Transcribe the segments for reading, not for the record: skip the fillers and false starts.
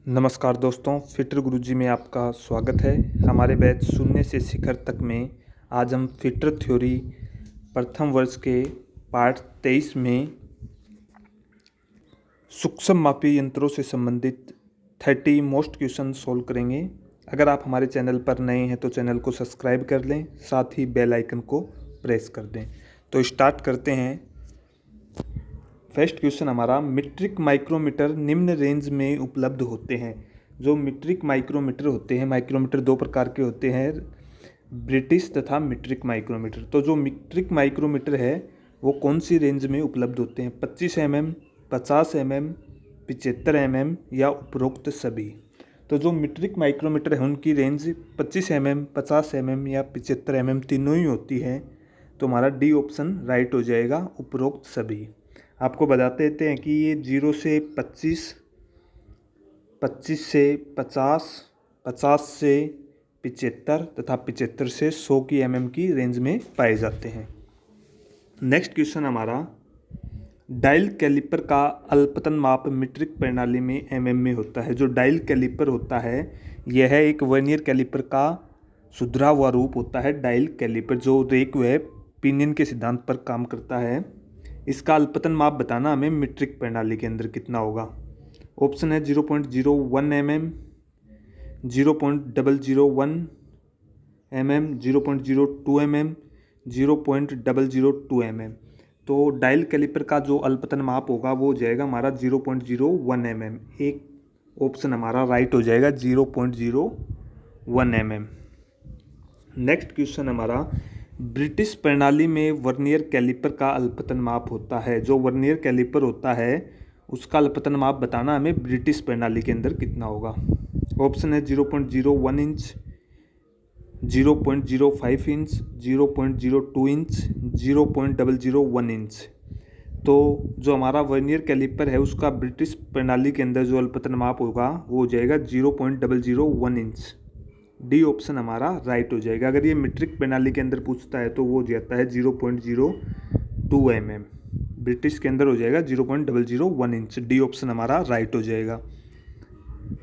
नमस्कार दोस्तों, फिटर गुरुजी में आपका स्वागत है। हमारे बैच शून्य से शिखर तक में आज हम फिटर थ्योरी प्रथम वर्ष के पाठ 23 में सूक्ष्म मापी यंत्रों से संबंधित 30 मोस्ट क्वेश्चन सोल्व करेंगे। अगर आप हमारे चैनल पर नए हैं तो चैनल को सब्सक्राइब कर लें, साथ ही बेल आइकन को प्रेस कर दें। तो स्टार्ट करते हैं। फर्स्ट क्वेश्चन हमारा, मीट्रिक माइक्रोमीटर निम्न रेंज में उपलब्ध होते हैं। जो मीट्रिक माइक्रोमीटर होते हैं, माइक्रोमीटर दो प्रकार के होते हैं, ब्रिटिश तथा मीट्रिक माइक्रोमीटर। तो जो मीट्रिक माइक्रोमीटर है वो कौन सी रेंज में उपलब्ध होते हैं? 25 mm, 50 mm, 75 mm या उपरोक्त सभी। तो जो मीट्रिक माइक्रोमीटर है उनकी रेंज 25 mm, 50 mm या 75 mm तीनों ही होती है। तो हमारा डी ऑप्शन राइट हो जाएगा, उपरोक्त सभी। आपको बताते देते हैं कि ये 0 से 25, 25 से 50, 50 से 75 तथा 75 से 100 की mm की रेंज में पाए जाते हैं। नेक्स्ट क्वेश्चन हमारा, डायल कैलिपर का अल्पतन माप मीट्रिक प्रणाली में mm में होता है। जो डायल कैलिपर होता है यह एक वर्नियर कैलिपर का सुधरा हुआ रूप होता है। डायल कैलिपर जो रेक व पिनियन के सिद्धांत पर काम करता है। इसका अल्पतन माप बताना हमें मीट्रिक प्रणाली के अंदर कितना होगा। ऑप्शन है 0.01 mm, 0.001 mm, 0.02 mm, 0.002 mm। तो डायल कैलिपर का जो अल्पतन माप होगा वो हो जाएगा हमारा 0.01 mm। एक ऑप्शन हमारा राइट हो जाएगा, 0.01 mm। नेक्स्ट क्वेश्चन हमारा, ब्रिटिश प्रणाली में वर्नियर कैलिपर का अल्पतन माप होता है। जो वर्नियर कैलिपर होता है उसका अल्पतन माप बताना हमें ब्रिटिश प्रणाली के अंदर कितना होगा। ऑप्शन है 0.01 इंच, 0.05 इंच, 0.02 इंच, 0.001 इंच। तो जो हमारा वर्नियर कैलिपर है उसका ब्रिटिश प्रणाली के अंदर जो अल्पतन माप होगा वो हो जाएगा 0.001 इंच। डी ऑप्शन हमारा राइट हो जाएगा। अगर ये मीट्रिक प्रणाली के अंदर पूछता है तो वो हो जाता है 0.02 mm। ब्रिटिश के अंदर हो जाएगा 0.001 इंच। डी ऑप्शन हमारा राइट हो जाएगा।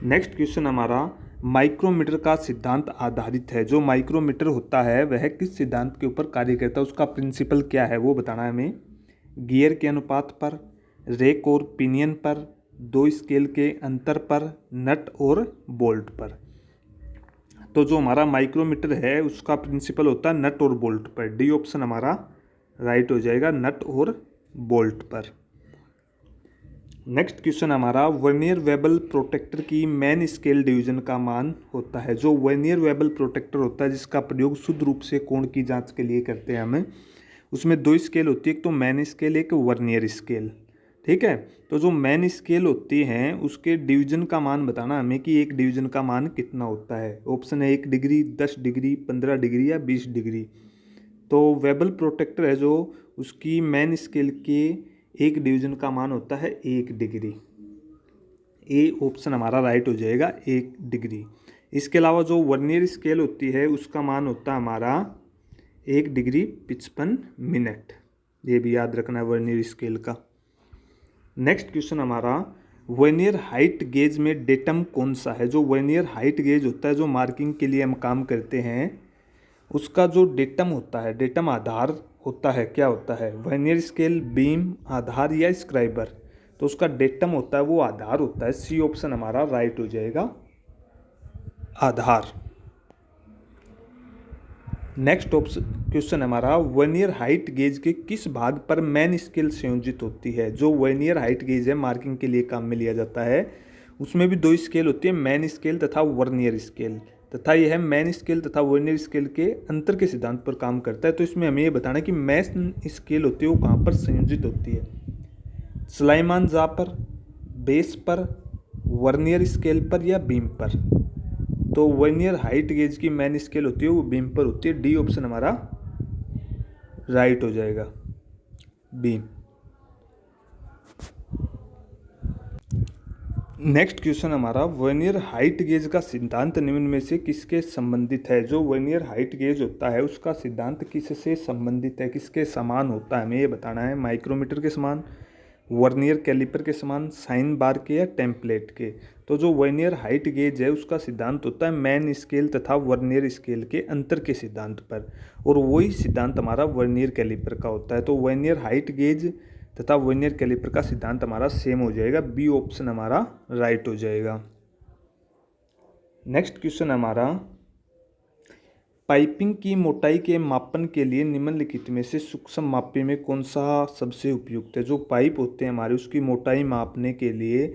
नेक्स्ट क्वेश्चन हमारा, माइक्रोमीटर का सिद्धांत आधारित है। जो माइक्रोमीटर होता है वह किस सिद्धांत के ऊपर कार्य करता है, उसका प्रिंसिपल क्या है वो बताना है हमें। गियर के अनुपात पर, रेक और पिनियन पर, दो स्केल के अंतर पर, नट और बोल्ट पर। तो जो हमारा माइक्रोमीटर है उसका प्रिंसिपल होता है नट और बोल्ट पर। डी ऑप्शन हमारा राइट हो जाएगा, नट और बोल्ट पर। नेक्स्ट क्वेश्चन हमारा, वर्नियर वेबल प्रोटेक्टर की मेन स्केल डिवीजन का मान होता है। जो वर्नियर वेबल प्रोटेक्टर होता है जिसका प्रयोग शुद्ध रूप से कोण की जांच के लिए करते हैं हमें, उसमें दो स्केल होती है, एक तो मेन स्केल, एक वर्नियर स्केल। ठीक है। तो जो मेन स्केल होती हैं उसके डिवीजन का मान बताना हमें कि एक डिवीजन का मान कितना होता है। ऑप्शन है 1 डिग्री, 10 डिग्री, 15 डिग्री या 20 डिग्री। तो वेबल प्रोटेक्टर है जो उसकी मेन स्केल के एक डिवीजन का मान होता है 1 डिग्री। ए ऑप्शन हमारा राइट हो जाएगा, 1 डिग्री। इसके अलावा जो वर्नियर स्केल होती है उसका मान होता है हमारा 1 डिग्री 55 मिनट। ये भी याद रखना है वर्नियर स्केल का। नेक्स्ट क्वेश्चन हमारा, वर्नियर हाइट गेज में डेटम कौन सा है। जो वर्नियर हाइट गेज होता है जो मार्किंग के लिए हम काम करते हैं उसका जो डेटम होता है, डेटम आधार होता है, क्या होता है? वर्नियर स्केल, बीम, आधार या स्क्राइबर। तो उसका डेटम होता है वो आधार होता है। सी ऑप्शन हमारा राइट हो जाएगा, आधार। नेक्स्ट क्वेश्चन हमारा, वर्नियर हाइट गेज के किस भाग पर मेन स्केल संयोजित होती है। जो वर्नियर हाइट गेज है मार्किंग के लिए काम में लिया जाता है उसमें भी दो स्केल होती है, मेन स्केल तथा वर्नियर स्केल, तथा यह मेन स्केल तथा वर्नियर स्केल के अंतर के सिद्धांत पर काम करता है। तो इसमें हमें ये बताना है कि मेन स्केल होती है वो कहाँ पर संयोजित होती है, चलायमान जा पर, बेस पर, वर्नियर स्केल पर या बीम पर। तो वर्नियर हाइट गेज की मेन स्केल होती है वो बीम पर होती है। डी ऑप्शन हमारा राइट हो जाएगा, बीम। नेक्स्ट क्वेश्चन हमारा, वर्नियर हाइट गेज का सिद्धांत निम्न में से किसके संबंधित है। जो वर्नियर हाइट गेज होता है उसका सिद्धांत किससे संबंधित है, किसके समान होता है, हमें ये बताना है। माइक्रोमीटर के समान, वर्नियर कैलिपर के समान, साइन बार के या टेम्पलेट के। तो जो वर्नियर हाइट गेज है उसका सिद्धांत होता है मैन स्केल तथा वर्नियर स्केल के अंतर के सिद्धांत पर, और वही सिद्धांत हमारा वर्नियर कैलिपर का होता है। तो वर्नियर हाइट गेज तथा वर्नियर कैलिपर का सिद्धांत हमारा सेम हो जाएगा, बी ऑप्शन हमारा राइट हो जाएगा। नेक्स्ट क्वेश्चन हमारा, पाइपिंग की मोटाई के मापन के लिए निम्नलिखित में से सूक्ष्म मापी में कौन सा सबसे उपयुक्त है। जो पाइप होते हैं हमारे उसकी मोटाई मापने के लिए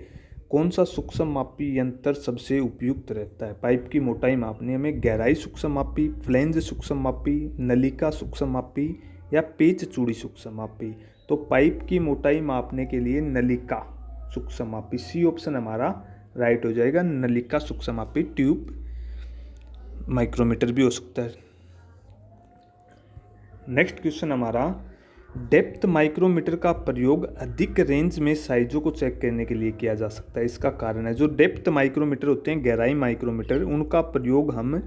कौन सा सूक्ष्म मापी यंत्र सबसे उपयुक्त रहता है। पाइप की मोटाई मापने में गहराई सूक्ष्म मापी, फ्लेंज सूक्ष्म मापी, नलिका सूक्ष्म मापी या पेच चूड़ी सूक्ष्म मापी। तो पाइप की मोटाई मापने के लिए नलिका सूक्ष्म मापी, सी ऑप्शन हमारा राइट हो जाएगा। नलिका सूक्ष्म मापी, ट्यूब माइक्रोमीटर भी हो सकता है। नेक्स्ट क्वेश्चन हमारा, डेप्थ माइक्रोमीटर का प्रयोग अधिक रेंज में साइजों को चेक करने के लिए किया जा सकता है। इसका कारण है, जो डेप्थ माइक्रोमीटर होते हैं, गहराई माइक्रोमीटर, उनका प्रयोग हम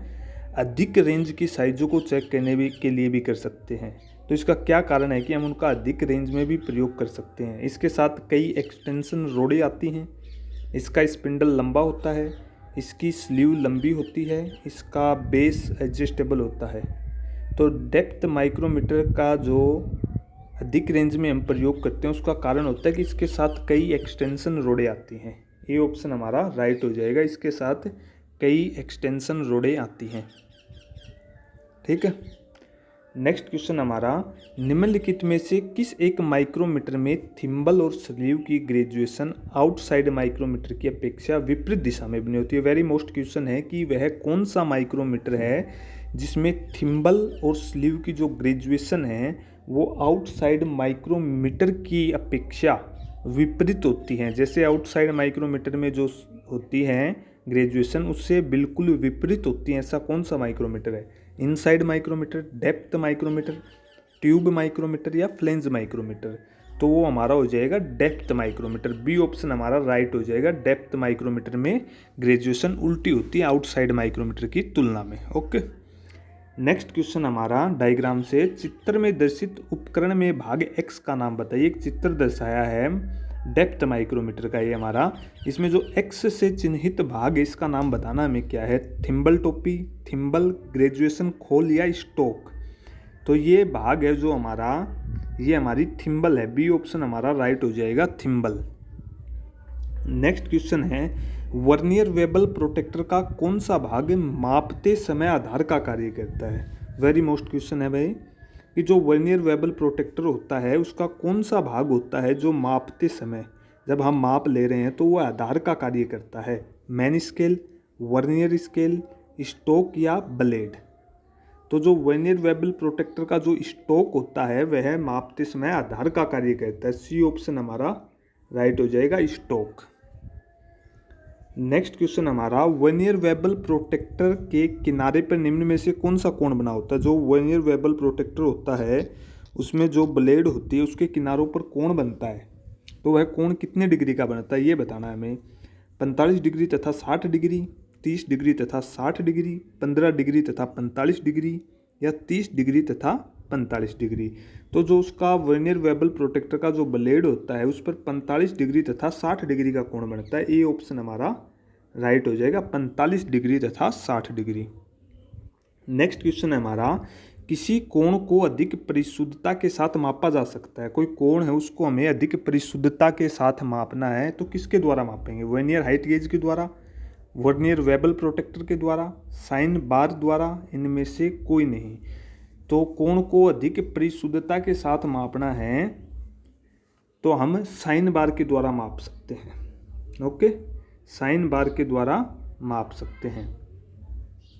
अधिक रेंज की साइजों को चेक करने के लिए भी कर सकते हैं। तो इसका क्या कारण है कि हम उनका अधिक रेंज में भी प्रयोग कर सकते हैं। इसके साथ कई एक्सटेंशन रोडें आती हैं, इसका स्पिंडल लंबा होता है, इसकी स्लीव लंबी होती है, इसका बेस एडजस्टेबल होता है। तो डेप्थ माइक्रोमीटर का जो अधिक रेंज में हम प्रयोग करते हैं उसका कारण होता है कि इसके साथ कई एक्सटेंशन रोडें आती हैं। ये ऑप्शन हमारा राइट हो जाएगा, इसके साथ कई एक्सटेंशन रोडें आती हैं। ठीक है। नेक्स्ट क्वेश्चन हमारा, निम्नलिखित में से किस एक माइक्रोमीटर में थिम्बल और स्लीव की ग्रेजुएशन आउटसाइड माइक्रोमीटर की अपेक्षा विपरीत दिशा में बनी होती है। वेरी मोस्ट क्वेश्चन है कि वह कौन सा माइक्रोमीटर है जिसमें थिम्बल और स्लीव की जो ग्रेजुएशन है वो आउटसाइड माइक्रोमीटर की अपेक्षा विपरीत होती हैं। जैसे आउटसाइड माइक्रोमीटर में जो होती हैं ग्रेजुएशन उससे बिल्कुल विपरीत होती हैं, ऐसा कौन सा माइक्रोमीटर है। Inside micrometer, depth micrometer, tube micrometer या फ्लेंज माइक्रोमीटर। तो वो हमारा हो जाएगा डेप्थ माइक्रोमीटर, बी ऑप्शन हमारा राइट हो जाएगा। डेप्थ माइक्रोमीटर में ग्रेजुएशन उल्टी होती है आउटसाइड माइक्रोमीटर की तुलना में। ओके। नेक्स्ट क्वेश्चन हमारा, डायग्राम से चित्र में दर्शित उपकरण में भाग एक्स का नाम बताइए। एक चित्र दर्शाया है डेप्थ माइक्रोमीटर का, ये हमारा, इसमें जो एक्स से चिन्हित भाग है इसका नाम बताना हमें क्या है। थिम्बल टोपी, थिम्बल, ग्रेजुएशन खोल या स्टोक। तो ये भाग है जो हमारा, ये हमारी थिम्बल है, बी ऑप्शन हमारा राइट हो जाएगा, थिम्बल। नेक्स्ट क्वेश्चन है, वर्नियर वेबल प्रोटेक्टर का कौन सा भाग मापते समय आधार का कार्य करता है। वेरी मोस्ट क्वेश्चन है भाई कि जो वर्नियर वेबल प्रोटेक्टर होता है उसका कौन सा भाग होता है जो मापते समय, जब हम माप ले रहे हैं तो वो आधार का कार्य करता है। Main scale, vernier scale, stock या ब्लेड। तो जो वर्नियर वेबल प्रोटेक्टर का जो स्टोक होता है वह मापते समय आधार का कार्य करता है, सी ऑप्शन हमारा राइट हो जाएगा, स्टोक। नेक्स्ट क्वेश्चन हमारा, वर्नियर वेबल प्रोटेक्टर के किनारे पर निम्न में से कौन सा कोण बना होता है। जो वर्नियर वेबल प्रोटेक्टर होता है उसमें जो ब्लेड होती है उसके किनारों पर कोण बनता है, तो वह कोण कितने डिग्री का बनता है ये बताना है हमें। 45 डिग्री तथा 60 डिग्री, 30 डिग्री तथा 60 डिग्री, 15 डिग्री तथा 45 डिग्री या 30 डिग्री तथा 45 डिग्री। तो जो उसका वर्नियर वेबल प्रोटेक्टर का जो ब्लेड होता है उस पर 45 डिग्री तथा 60 डिग्री का कोण बनता है। ए ऑप्शन हमारा राइट हो जाएगा, 45 डिग्री तथा 60 डिग्री। नेक्स्ट क्वेश्चन है हमारा, किसी कोण को अधिक परिशुद्धता के साथ मापा जा सकता है। कोई कोण है उसको हमें अधिक परिशुद्धता के साथ मापना है तो किसके द्वारा मापेंगे। वर्नियर हाइट गेज के द्वारा, वर्नियर वेबल प्रोटेक्टर के द्वारा, साइन बार द्वारा, इनमें से कोई नहीं। तो कोण को अधिक परिशुद्धता के साथ मापना है तो हम साइन बार के द्वारा माप सकते हैं। ओके, साइन बार के द्वारा माप सकते हैं,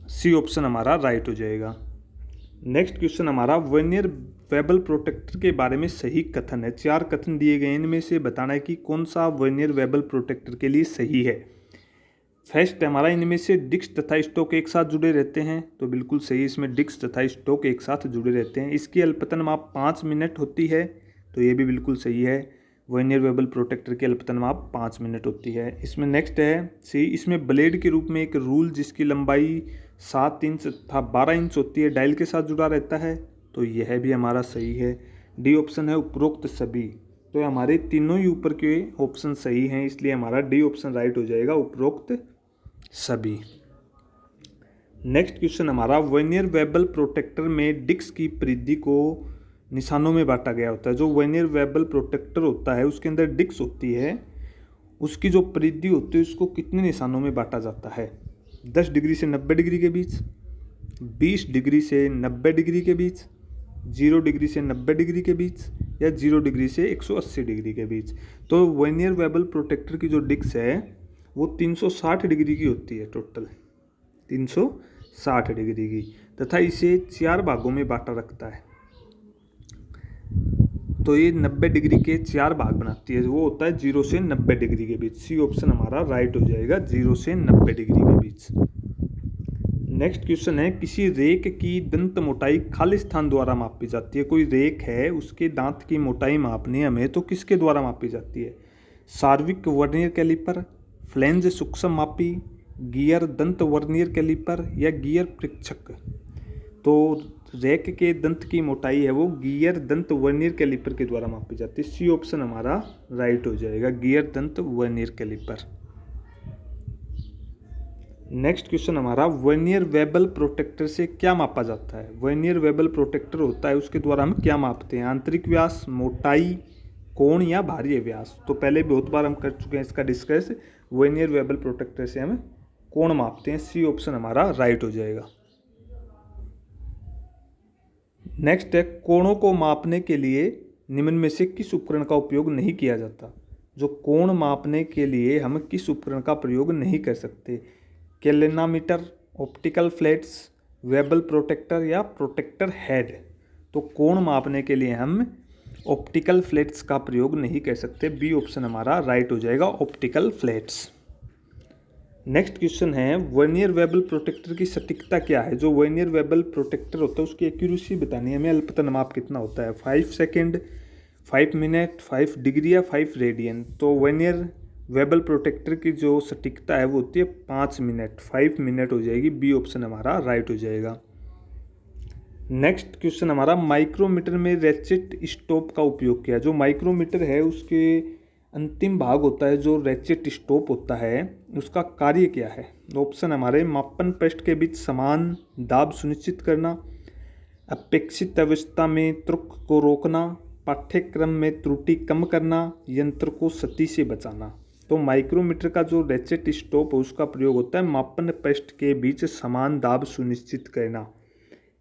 सी ऑप्शन हमारा राइट हो जाएगा। नेक्स्ट क्वेश्चन हमारा, वर्नियर वेबल प्रोटेक्टर के बारे में सही कथन है। 4 कथन दिए गए, इनमें से बताना है कि कौन सा वर्नियर वेबल प्रोटेक्टर के लिए सही है। फर्स्ट हमारा, इनमें से डिस्क तथा स्टोक एक साथ जुड़े रहते हैं, तो बिल्कुल सही, इसमें डिस्क तथा स्टोक एक साथ जुड़े रहते हैं। इसकी अल्पतन माप 5 मिनट होती है, तो ये भी बिल्कुल सही है। वर्नियर वेबल प्रोटेक्टर की अल्पतन माप 5 मिनट होती है। इसमें नेक्स्ट है सी, इसमें ब्लेड के रूप में एक रूल जिसकी लंबाई 7 इंच तथा 12 इंच होती है डायल के साथ जुड़ा रहता है, तो यह भी हमारा सही है। डी ऑप्शन है उपरोक्त सभी। तो हमारे तीनों ही ऊपर के ऑप्शन सही हैं, इसलिए हमारा डी ऑप्शन राइट हो जाएगा, उपरोक्त सभी। नेक्स्ट क्वेश्चन हमारा, वर्नियर वेबल प्रोटेक्टर में डिस्क की परिधि को निशानों में बांटा गया होता है। जो वर्नियर वेबल प्रोटेक्टर होता है उसके अंदर डिस्क होती है, उसकी जो परिधि होती है उसको कितने निशानों में बांटा जाता है? 10 डिग्री से 90 डिग्री के बीच, 20 डिग्री से 90 डिग्री के बीच, 0 डिग्री से 90 डिग्री के बीच, या 0 डिग्री से 180 डिग्री के बीच। तो वर्नियर वेबल प्रोटेक्टर की जो डिस्क है वो 360 डिग्री की होती है, टोटल 360 डिग्री की, तथा इसे 4 भागों में बांटा रखता है। तो ये 90 डिग्री के 4 भाग बनाती है, वो होता है 0 से 90 डिग्री के बीच। सी ऑप्शन हमारा राइट हो जाएगा, 0 से 90 डिग्री के बीच। नेक्स्ट क्वेश्चन है, किसी रेक की दंत मोटाई खाली स्थान द्वारा मापी जाती है। कोई रेक है, उसके दांत की मोटाई मापनी है हमें, तो किसके द्वारा मापी जाती है? सार्विक वर्नियर कैलिपर, फ्लेंज सूक्ष्म मापी, गियर दंत वर्नियर कैलिपर, या गियर परीक्षक। तो रैक के दंत की मोटाई है वो गियर दंत वर्नियर कैलिपर के द्वारा मापी जाती है। सी ऑप्शन हमारा राइट हो जाएगा, गियर दंत वर्नियर कैलिपर। नेक्स्ट क्वेश्चन हमारा, वर्नियर वेबल प्रोटेक्टर से क्या मापा जाता है? वर्नियर वेबल प्रोटेक्टर होता है, उसके द्वारा हम क्या मापते हैं? आंतरिक व्यास, मोटाई, कोण, या बाहरी व्यास। तो पहले बहुत बार हम कर चुके हैं इसका डिस्कस। वर्नियर वेबल प्रोटेक्टर से हम कोण मापते हैं। सी ऑप्शन हमारा राइट हो जाएगा। नेक्स्ट है, कोणों को मापने के लिए निम्न में से किस उपकरण का उपयोग नहीं किया जाता? जो कोण मापने के लिए हम किस उपकरण का प्रयोग नहीं कर सकते? कैलेनामीटर, ऑप्टिकल फ्लैट्स, वेबल प्रोटेक्टर, या प्रोटेक्टर हेड। तो कोण मापने के लिए हम ऑप्टिकल फ्लैट्स का प्रयोग नहीं कर सकते। बी ऑप्शन हमारा राइट हो जाएगा, ऑप्टिकल फ्लैट्स। नेक्स्ट क्वेश्चन है, वर्नियर वेबल प्रोटेक्टर की सटीकता क्या है? जो वर्नियर वेबल प्रोटेक्टर होता है उसकी एक्यूरेसी बतानी है हमें। अल्पतन माप कितना होता है? 5 सेकेंड, 5 मिनट, 5 डिग्री, या 5 रेडियन। तो वर्नियर वेबल प्रोटेक्टर की जो सटीकता है वो होती है 5 मिनट, 5 मिनट हो जाएगी। बी ऑप्शन हमारा राइट हो जाएगा। नेक्स्ट क्वेश्चन हमारा, माइक्रोमीटर में रेचेट स्टॉप का उपयोग किया। जो माइक्रोमीटर है उसके अंतिम भाग होता है जो रेचेट स्टॉप होता है, उसका कार्य क्या है? ऑप्शन हमारे, मापन पृष्ठ के बीच समान दाब सुनिश्चित करना, अपेक्षित अवस्था में त्रुक को रोकना, पाठ्यक्रम में त्रुटि कम करना, यंत्र को क्षति से बचाना। तो माइक्रोमीटर का जो रेचेट स्टॉप है उसका प्रयोग होता है मापन पृष्ठ के बीच समान दाब सुनिश्चित करना।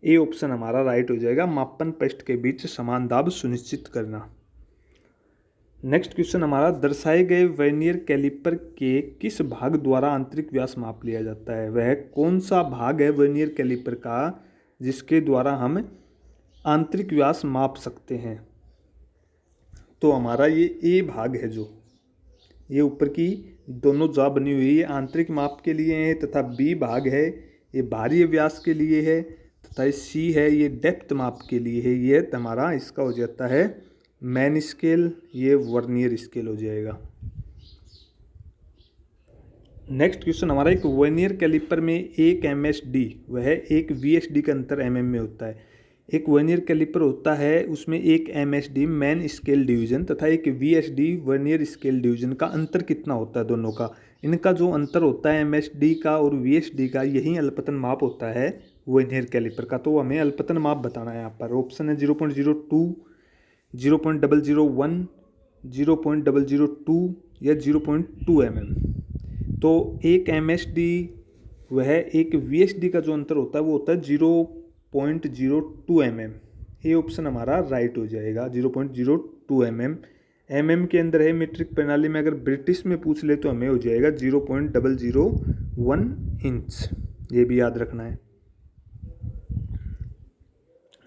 ए ऑप्शन हमारा राइट हो जाएगा, मापन पृष्ठ के बीच समान दाब सुनिश्चित करना। नेक्स्ट क्वेश्चन हमारा, दर्शाए गए वर्नियर कैलिपर के किस भाग द्वारा आंतरिक व्यास माप लिया जाता है? वह कौन सा भाग है वर्नियर कैलिपर का जिसके द्वारा हम आंतरिक व्यास माप सकते हैं? तो हमारा ये ए भाग है, जो ये ऊपर की दोनों जॉ बनी हुई है आंतरिक माप के लिए है, तथा बी भाग है ये बाहरी व्यास के लिए है, तथा सी है ये डेप्थ माप के लिए है। ये हमारा इसका हो जाता है मैन स्केल, ये वर्नियर स्केल हो जाएगा। नेक्स्ट क्वेश्चन हमारा, एक वर्नियर कैलिपर में एक एमएसडी वह एक वीएसडी का अंतर एमएम में होता है। एक वर्नियर कैलिपर होता है उसमें एक एमएसडी मैन स्केल डिवीजन तथा एक वीएसडी वर्नियर स्केल डिवीजन का अंतर कितना होता है? दोनों का, इनका जो अंतर होता है एमएसडी का और वीएसडी का, यही अल्पतन माप होता है वर्नियर कैलिपर का। तो हमें अल्पतन माप बताना है। यहाँ पर ऑप्शन है 0.02, 0.001, 0.002, या 0.2 mm। तो एक एमएसडी वह एक वीएसडी का जो अंतर होता है वो होता है 0.02 mm। ये ऑप्शन हमारा राइट हो जाएगा, 0.02 mm। mm के अंदर है मीट्रिक प्रणाली में, अगर ब्रिटिश में पूछ ले तो हमें हो जाएगा 0.001 इंच। ये भी याद रखना है।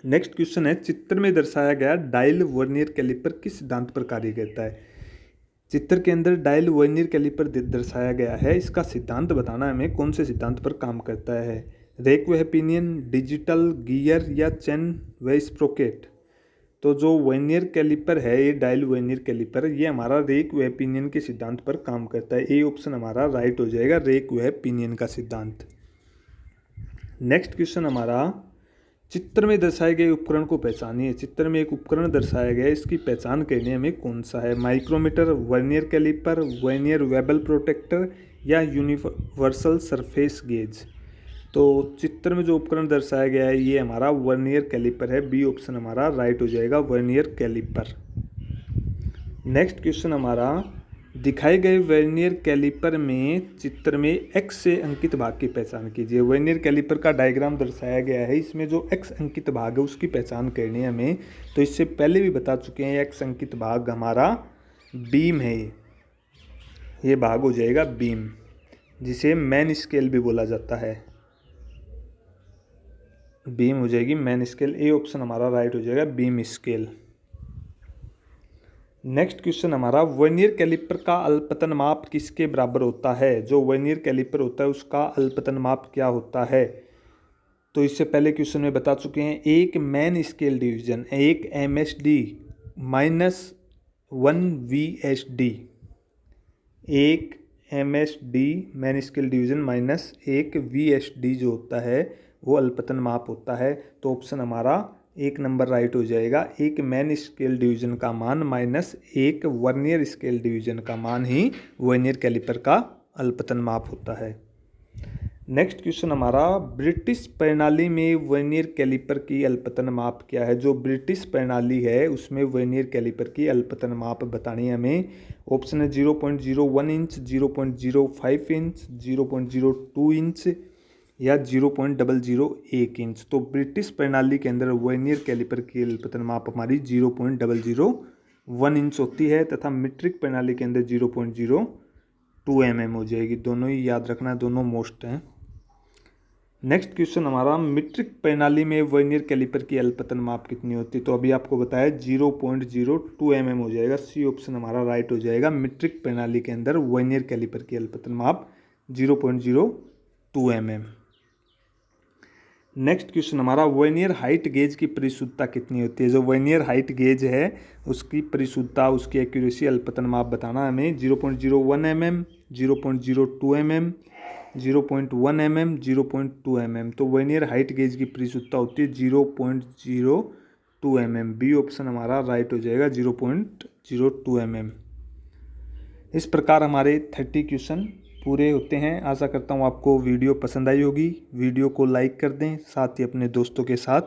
नेक्स्ट क्वेश्चन है, चित्र में दर्शाया गया डायल वर्नियर कैलिपर किस सिद्धांत पर कार्य करता है? चित्र के अंदर डायल वर्नियर कैलिपर दर्शाया गया है, इसका सिद्धांत बताना है हमें, कौन से सिद्धांत पर काम करता है? रेक व पिनियन, डिजिटल, गियर, या चेन व स्प्रोकेट। तो जो वर्नियर कैलिपर है ये डायल वर्नियर कैलिपर, ये हमारा रेक व पिनियन के सिद्धांत पर काम करता है। ए ऑप्शन हमारा राइट हो जाएगा, रेक व पिनियन का सिद्धांत। नेक्स्ट क्वेश्चन हमारा, चित्र में दर्शाए गए उपकरण को पहचानिए। चित्र में एक उपकरण दर्शाया गया है, इसकी पहचान करनी हमें कौन सा है। Micrometer, vernier caliper, vernier bevel protractor या यूनिवर्सल सरफेस गेज। तो चित्र में जो उपकरण दर्शाया गया है ये हमारा वर्नियर कैलिपर है। बी ऑप्शन हमारा राइट हो जाएगा, वर्नियर कैलिपर। नेक्स्ट क्वेश्चन हमारा, दिखाए गए वर्नियर कैलिपर में चित्र में एक्स से अंकित भाग की पहचान कीजिए। वर्नियर कैलिपर का डायग्राम दर्शाया गया है, इसमें जो एक्स अंकित भाग है उसकी पहचान करनी है हमें। तो इससे पहले भी बता चुके हैं, एक्स अंकित भाग हमारा बीम है। ये भाग हो जाएगा बीम, जिसे मैन स्केल भी बोला जाता है। बीम हो जाएगी मैन स्केल। ए ऑप्शन हमारा राइट हो जाएगा, बीम स्केल। नेक्स्ट क्वेश्चन हमारा, वर्नियर कैलिपर का अल्पतन माप किसके बराबर होता है। जो वर्नियर कैलिपर होता है उसका अल्पतन माप क्या होता है। तो इससे पहले क्वेश्चन में बता चुके हैं, एक मैन स्केल डिवीजन, एक MSD माइनस 1 VSD। एक MSD main scale division minus एक VSD जो होता है वो अल्पतन माप होता है। तो ऑप्शन हमारा एक नंबर राइट हो जाएगा। एक मैन स्केल डिवीजन का मान माइनस एक वर्नियर स्केल डिवीजन का मान ही वर्नियर कैलिपर का अल्पतन माप होता है। नेक्स्ट क्वेश्चन हमारा, ब्रिटिश प्रणाली में वर्नियर कैलिपर की अल्पतन माप क्या है। जो ब्रिटिश प्रणाली है उसमें वर्नियर कैलिपर की अल्पतन माप बतानी है हमें। ऑप्शन है 0.01 इंच, 0.05 इंच, 0.02 इंच या 0.001 इंच। तो ब्रिटिश प्रणाली के अंदर वर्नियर कैलिपर की अल्पतन माप हमारी 0.001 इंच होती है, तथा मीट्रिक प्रणाली के अंदर 0.02 mm हो जाएगी। दोनों ही याद रखना, दोनों मोस्ट हैं। नेक्स्ट क्वेश्चन हमारा, मीट्रिक प्रणाली में वर्नियर कैलिपर की अल्पतन माप कितनी होती है। तो अभी आपको बताया 0.02 mm हो जाएगा। सी ऑप्शन हमारा राइट हो जाएगा। मीट्रिक प्रणाली के अंदर वर्नियर कैलिपर की अल्पतन माप 0.02 mm। नेक्स्ट क्वेश्चन हमारा, वर्नियर हाइट गेज की परिशुद्धता कितनी होती है। जो वर्नियर हाइट गेज है उसकी परिशुद्धता, उसकी एक्यूरेसी, अल्पतन माप बताना हमें। 0.01 mm, 0.02 mm, 0.1 mm, 0.2 mm। तो वर्नियर हाइट गेज की परिशुद्धता होती है 0.02 mm। बी ऑप्शन हमारा राइट हो जाएगा, 0.02 mm। इस प्रकार हमारे 30 क्वेश्चन पूरे होते हैं। आशा करता हूँ आपको वीडियो पसंद आई होगी। वीडियो को लाइक कर दें, साथ ही अपने दोस्तों के साथ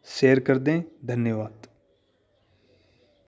शेयर कर दें। धन्यवाद।